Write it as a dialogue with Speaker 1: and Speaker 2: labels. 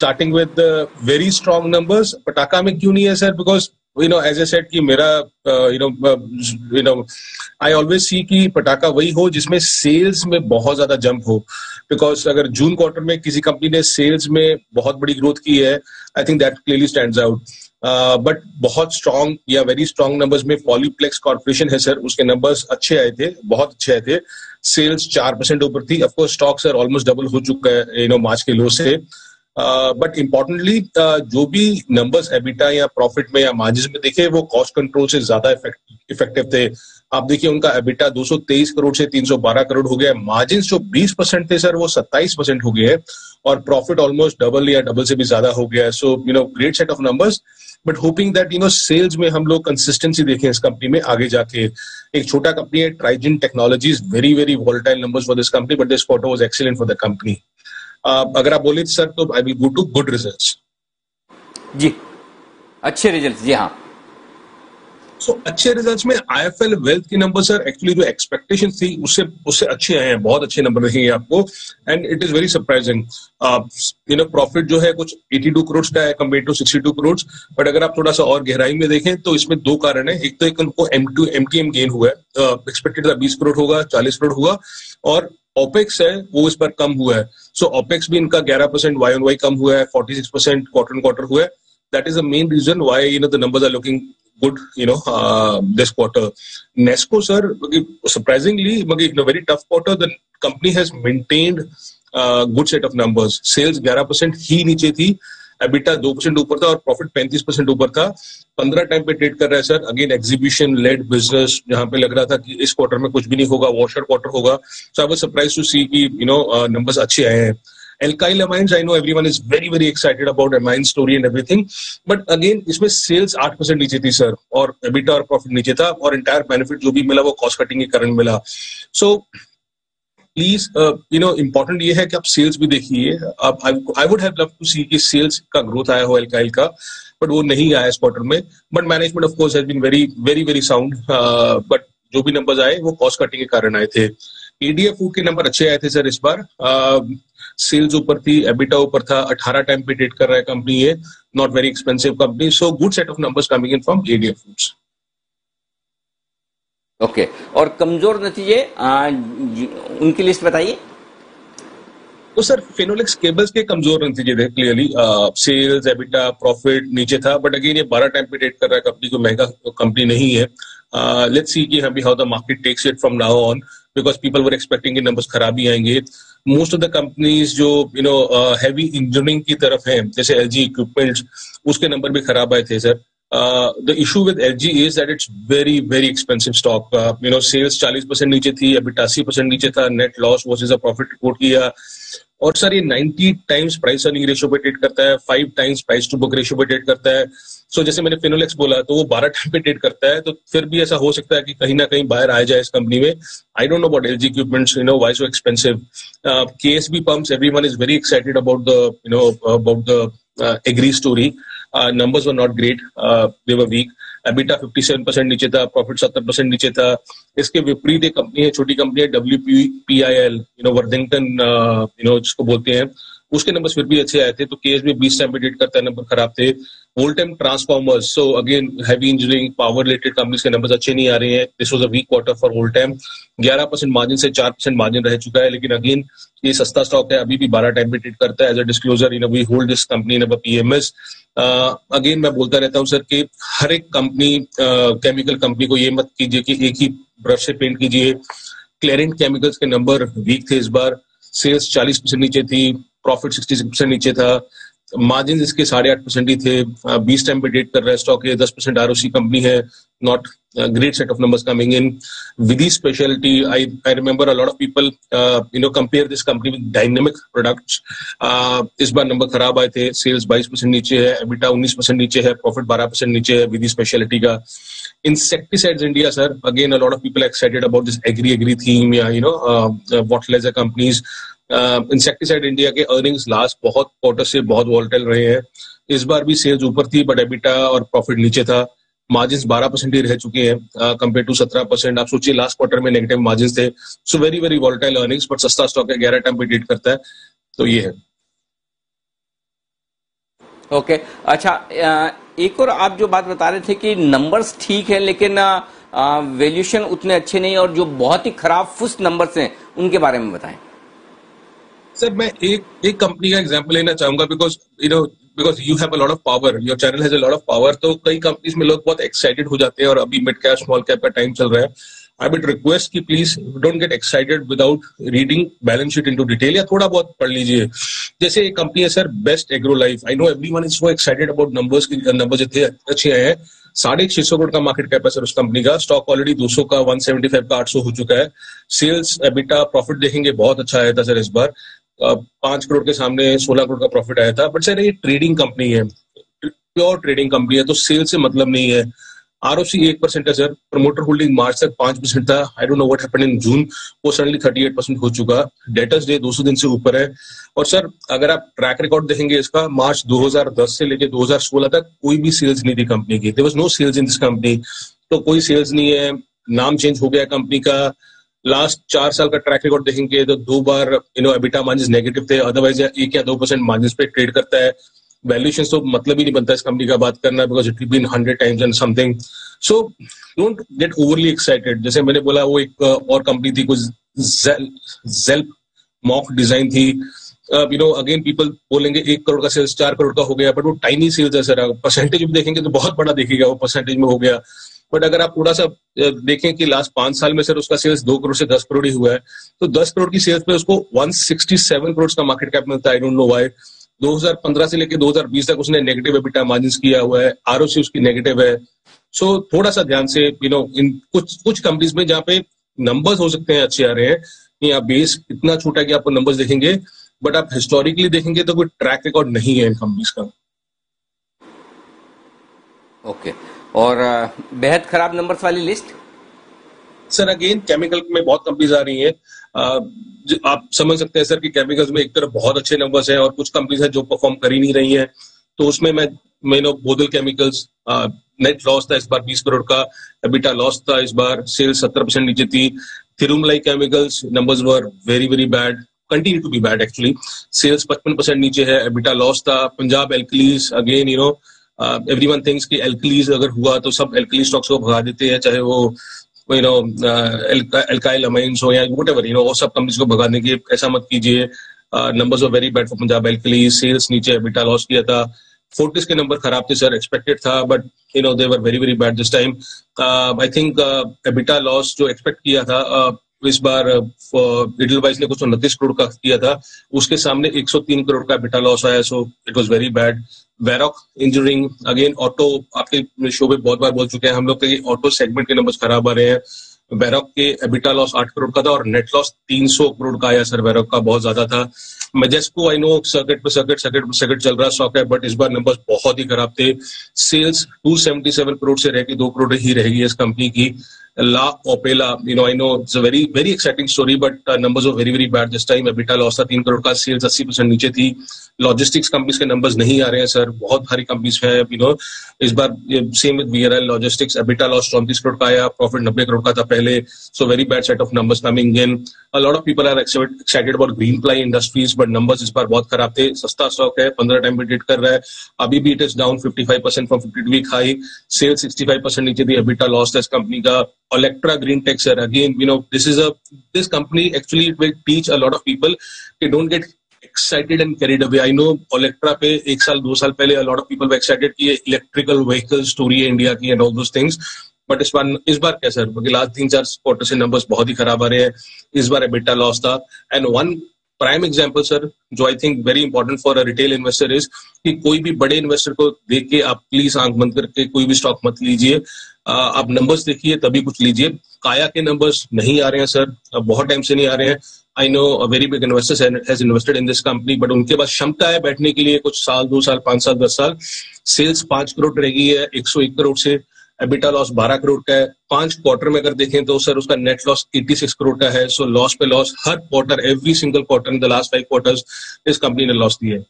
Speaker 1: starting with the very strong numbers. पटाखा में क्यों नहीं है sir? Because as I said कि मेरा I always see कि पटाखा वही हो जिसमें सेल्स में बहुत ज्यादा जंप हो. Because अगर जून क्वार्टर में किसी कंपनी ने सेल्स में बहुत बड़ी ग्रोथ की है, I think that clearly stands out. But बहुत स्ट्रॉन्ग या वेरी स्ट्रॉन्ग नंबर्स में पॉलीप्लेक्स कॉर्पोरेशन है सर, उसके नंबर्स अच्छे आए थे, बहुत अच्छे आए थे. सेल्स 4% ऊपर थी. Of course stock sir almost double हो चुका है मार्च के लो से. बट इंपॉर्टेंटली जो भी नंबर्स एबिटा या प्रॉफिट में या मार्जिन में देखे वो कॉस्ट कंट्रोल से ज्यादा इफेक्टिव थे. आप देखिए उनका एबिटा 223 करोड़ से 312 करोड़ हो गया. मार्जिन जो 20% थे सर वो 27% हो गए हैं और प्रॉफिट ऑलमोस्ट डबल या डबल से भी ज्यादा हो गया है. So great set of numbers, but hoping that sales में हम लोग कंसिस्टेंसी देखें इस कंपनी में आगे जाके. एक छोटा कंपनी है Trigent technologies, very very volatile numbers for this company, but this quarter was excellent for the company. अगर आप बोले सर तो I will go to good results.
Speaker 2: जी, अच्छे रिजल्ट्स. जी हाँ,
Speaker 1: सो अच्छे रिजल्ट्स में आईएफएल वेल्थ के नंबर सर एक्चुअली जो एक्सपेक्टेशन थी उससे अच्छे आए हैं, बहुत अच्छे नंबर रहेंगे आपको. And it is very surprising. Profit जो है कुछ 82 करोड़ का है कंपेयर टू 62 करोड़. बट अगर आप थोड़ा सा और गहराई में देखें तो इसमें दो कारण है. एक तो एक उनको एमटीएम गेन हुआ है, एक्सपेक्टेड था 20 करोड़ होगा, 40 करोड़ हुआ. और ओपेक्स है वो इस पर कम हुआ है. सो ओपेक्स भी इनका 11% वाई ऑन वाई कम हुआ है, 46% क्वार्टर ऑन क्वार्टर हुआ है. That is the main reason why the numbers are looking good this quarter. Nesco sir, surprisingly in a very tough quarter the company has maintained good set of numbers. Sales 11% ही नीचे थी, EBITDA 2% ऊपर था और profit 35% ऊपर था. 15 time पे trade कर रहा है sir. Again exhibition led business, जहां पे लग रहा था कि इस क्वार्टर में कुछ भी नहीं होगा, वॉशर क्वार्टर होगा. सो I was surprised to see कि नंबर्स अच्छे आए हैं. Alkyl Amines, I know everyone is very very excited about amine story and everything, but again इसमें सेल्स 8% नीचे थी सर और EBITDA और प्रॉफिट नीचे था और इंटायर बेनिफिट जो भी मिला वो कॉस्ट कटिंग के कारण मिला. सो प्लीज इंपॉर्टेंट ये है कि आप सेल्स भी देखिए. I would have love to see कि सेल्स का ग्रोथ आया हो एल्काइल का, बट वो नहीं आया इस क्वार्टर में. But management of course has been very very very sound, but जो भी नंबर्स आए वो कॉस्ट कटिंग के कारण आए थे. एडीएफ फूड के नंबर अच्छे आए थे सर इस बार. सेल्स ऊपर थी, एबिटा ऊपर था, 18 टाइम पे ट्रेड कर रहा है कंपनी है, not very expensive company. So good set of numbers coming in from ADF foods.
Speaker 2: Okay, और कमजोर नतीजे उनकी लिस्ट बताइए.
Speaker 1: तो सर फिनोलेक्स केबल्स के कमजोर नतीजे थे क्लियरली. सेल्स, एबिटा, प्रॉफिट नीचे था, बट अगेन ये 12 टाइम पे ट्रेड कर रहा है कंपनी, को महंगा कंपनी नहीं है. लेट्स सी कि how the market takes it from now on, because people were expecting कि नंबर्स खराब ही आएंगे. मोस्ट ऑफ द कंपनीज जो हैवी इंजीनियरिंग की तरफ है, जैसे एलजी इक्विपमेंट्स, उसके नंबर भी खराब आए थे sir. The issue with LG is that it's very very expensive stock. Sales 40% नीचे थी, EBITDA 80% नीचे था, net loss versus a profit report किया. और सर ये 90 टाइम्स प्राइस अर्निंग रेशियो पे ट्रेड करता है, 5 times price to book ratio पे ट्रेड करता है. सो जैसे मैंने फिनोलेक्स बोला तो वो 12 टाइम पे ट्रेड करता है, तो फिर भी ऐसा हो सकता है कि कहीं ना कहीं बाहर आ जाए इस कंपनी में. आई don't know about LG equipments, why so expensive. KSB pumps, everyone is very excited about the agri story. Numbers were not great, they were weak. EBITDA 57% नीचे था, प्रॉफिट 70% नीचे था. इसके विपरीत एक कंपनी है, छोटी कंपनी है WPIL, वर्थिंगटन, जिसको बोलते हैं, उसके नंबर्स फिर भी अच्छे आए थे. तो केएसबी 20 टाइम पे ट्रेड करता है, नंबर खराब थे. Voltamp transformers, so again heavy engineering power related companies के नंबर्स अच्छे नहीं आ रहे हैं. This was a weak quarter for Voltamp. 11% margin से 4% मार्जिन रह चुका है, लेकिन अगेन ये सस्ता स्टॉक है, अभी भी 12 टाइम पे ट्रेड करता है. As a disclosure, we hold this company in our PMS. Again मैं बोलता रहता हूँ सर कि हर एक कंपनी, केमिकल कंपनी को ये मत कीजिए कि एक ही ब्रश से पेंट कीजिए. क्लेरेंट केमिकल्स के नंबर वीक थे इस बार. सेल्स 40% नीचे थी, प्रॉफिट 66% नीचे था. मार्जिन इसके 8.5% ही थे. 20 टाइम पे ट्रेड कर रहा है स्टॉक है, 10% ROC कंपनी है. Not great set of numbers coming in. Vidhi Specialty, I remember a lot of people compare this company with Dynamic Products. इस बार नंबर खराब आए थे. सेल्स 22% नीचे है, EBITDA 19% नीचे है, प्रॉफिट 12% नीचे है विधि स्पेशलिटी का. Insecticides India, sir, again a lot of people are excited about this agri theme या fertilizer companies. इंसेक्टिसाइड इंडिया के अर्निंग्स लास्ट बहुत क्वार्टर से बहुत वॉलेटाइल रहे हैं. इस बार भी सेल्स ऊपर थी, बट EBITDA और प्रॉफिट नीचे था. मार्जिन 12% ही रह चुके हैं कंपेयर टू 17%. आप सोचिए लास्ट क्वार्टर में नेगेटिव मार्जिन थे. So very very volatile earnings, but सस्ता स्टॉक है, 11 टाइम पे ट्रेड करता है. तो ये है.
Speaker 2: ओके, अच्छा, एक और आप जो बात बता रहे थे कि नंबर्स ठीक है लेकिन वैल्यूएशन उतने अच्छे नहीं, और जो बहुत ही खराब फुस नंबर्स हैं उनके बारे में बताएं।
Speaker 1: सर मैं एक कंपनी का एग्जांपल लेना चाहूंगा, because you have a lot of power, your channel has a lot of power. तो कई कंपनीज में लोग बहुत एक्साइटेड हो जाते हैं, और अभी मिड कैप स्मॉल कैप का टाइम चल रहा है। आई वुड रिक्वेस्ट कि please don't get excited without reading balance sheet into detail, या थोड़ा बहुत पढ़ लीजिए। जैसे एक कंपनी है sir, best agro life. I know everyone is so excited about numbers, की नंबर्स इतने अच्छे आए हैं। 650 करोड़ का मार्केट कैप है सर उस कंपनी का। स्टॉक ऑलरेडी 200 का, 175 का, 800 हो चुका है। सेल्स, एबिटा, प्रॉफिट देखेंगे बहुत अच्छा आया था सर इस बार। 5 करोड़ के सामने 16 करोड़ का प्रॉफिट आया था। बट सर ये ट्रेडिंग कंपनी है, प्योर ट्रेडिंग कंपनी है, तो सेल से मतलब नहीं है। आरओसी 1% है सर। प्रमोटर होल्डिंग मार्च तक 5% था। I don't know what happened in June, वो सडनली 38% हो चुका। डेटर्स डे 200 दिन से ऊपर है। और सर अगर आप ट्रैक रिकॉर्ड देखेंगे इसका, मार्च 2010 से लेकर 2016 तक कोई भी सेल्स नहीं थी कंपनी की। There was no sales in this company. तो कोई सेल्स नहीं है, नाम चेंज हो गया कंपनी का। लास्ट 4 साल का ट्रैक रिकॉर्ड देखेंगे तो 2 बार एबिटा मार्जिन नेगेटिव थे, अदरवाइज 1 या 2% मार्जिन पे ट्रेड करता है। वैल्यूएशन तो मतलब ही नहीं बनता इस कंपनी का बात करना, because it been 100 times and something. So don't get overly excited. जैसे मैंने बोला, वो एक और कंपनी थी, कुछ जेल्प मॉक डिजाइन थी। अगेन पीपल बोलेंगे 1 करोड़ का सेल्स 4 करोड़ का हो गया, बट वो टाइनी सेल्स है सर। परसेंटेज भी देखेंगे तो बहुत बड़ा दिखेगा, वो परसेंटेज में हो गया। बट अगर आप थोड़ा सा देखें कि लास्ट 5 साल में सर उसका सेल्स 2 करोड़ से 10 करोड़ ही हुआ है, तो 10 करोड़ की सेल्स पे उसको 167 करोड़ का मार्केट कैप मिलता है। आई डोंट नो व्हाई। 2015 से लेकर 2020 तक उसने नेगेटिव एबिटा मार्जिन किया हुआ है। आरओसी उसकी नेगेटिव है। सो थोड़ा सा ध्यान से इन कुछ कंपनीज में जहाँ पे नंबर्स हो सकते हैं अच्छे आ रहे हैं, कि आप बेस इतना छोटा है कि आपको नंबर्स देखेंगे, बट आप हिस्टोरिकली देखेंगे तो कोई ट्रैक रिकॉर्ड नहीं है इन कंपनीज का।
Speaker 2: ओके, और बेहद खराब नंबर्स वाली लिस्ट?
Speaker 1: सर अगेन केमिकल में बहुत कंपनीज आ रही हैं। आप समझ सकते हैं सर कि केमिकल्स में एक तरफ बहुत अच्छे नंबर्स हैं, और कुछ कंपनीज हैं जो परफॉर्म कर ही नहीं रही हैं। तो उसमें मैं बोदल केमिकल्स, नेट लॉस था इस बार 20 करोड़ का, एबिटा लॉस था इस बार, सेल्स 70% नीचे थी। Thirumalai chemicals numbers were very very bad, continue to be bad actually. Sales 55% नीचे है, एबिटा लॉस था। Punjab alkalies, again everyone thinks कि एल्कलीज अगर हुआ तो सब एल्कली स्टॉक्स को भगा देते हैं, चाहे वो एल्काइल अमाइंस हो या व्हाटएवर, वो सब कंपनीज को भगा देंगे। ऐसा मत कीजिए। Numbers were very bad for Punjab alkalies, sales नीचे, एबिटा लॉस किया था। फोर्टिस के नंबर खराब थे सर, एक्सपेक्टेड था, but they were very very bad this time. I think EBITDA loss जो एक्सपेक्ट किया था इस बार इडलवाइज ने कुछ 29 करोड़ का किया था, उसके सामने 103 करोड़ का एबिटा लॉस आया। So it was very bad. Varroc engineering, again auto, आपके शो पे बहुत बार बोल चुके हैं हम लोग कि ऑटो सेगमेंट के नंबर्स खराब आ रहे हैं। वैरॉक के एबिटा लॉस 8 करोड़ का था, और नेट लॉस 300 करोड़ का आया सर। वैरॉक का बहुत ज्यादा था। मेजेस्को, आई नो सर्किट पे सर्किट चल रहा स्टॉक है, बट इस बार नंबर्स बहुत ही खराब थे। सेल्स 277 करोड़ से रह के 2 करोड़ ही रहेगी इस कंपनी की। La Opala, I know it's a very very exciting story, but numbers were very very bad this time. EBITDA loss था 3 करोड़ का, सेल्स 80% नीचे थी। लॉजिस्टिक्स कंपनीज के नंबर्स नहीं आ रहे हैं सर, बहुत सारी कंपनीज है। इस बार same with VRL logistics, EBITDA loss 34 crore का आया, प्रॉफिट 90 करोड़ का था पहले। So very bad set of numbers coming in. A lot of people are excited about Greenply industries, but numbers इस बार बहुत खराब थे। सस्ता स्टॉक है, 15 टाइम पे ट्रेड कर रहा है, अभी भी it is down 55% from 52 week high. Sales 65% नीचे थी, एबिटा लॉस था इस कंपनी का। Olectra Greentech, sir, again, this company actually it will teach a lot of people कि don't get excited and carried away. I know Olectra पे 1 साल 2 साल पहले a lot of people were excited कि ये electrical vehicle story है India की and all those things. But इस बार क्या सर, क्योंकि लास्ट 3-4 क्वार्टर से नंबर्स बहुत ही खराब आ रहे हैं। इस बार एबिटा लॉस था। And one prime example sir, जो I think very important for a retail investor is कि कोई भी बड़े इन्वेस्टर को देख के आप प्लीज आंख बंद करके कोई भी स्टॉक मत लीजिए। आप नंबर्स देखिए तभी कुछ लीजिए। काया के नंबर्स नहीं आ रहे हैं सर, बहुत टाइम से नहीं आ रहे हैं। I know a very big investor has invested in this company, but उनके पास क्षमता है बैठने के लिए कुछ साल, 2 साल, 5 साल, 10 साल। सेल्स 5 करोड़ रह गई है 101 करोड़ से। एबिटा लॉस 12 करोड़ का है। 5 क्वार्टर में अगर देखें तो सर उसका नेट लॉस 86 करोड़ का है। सो लॉस पे loss her quarter, every single quarter in the last 5 quarters इस कंपनी ने लॉस दिया है।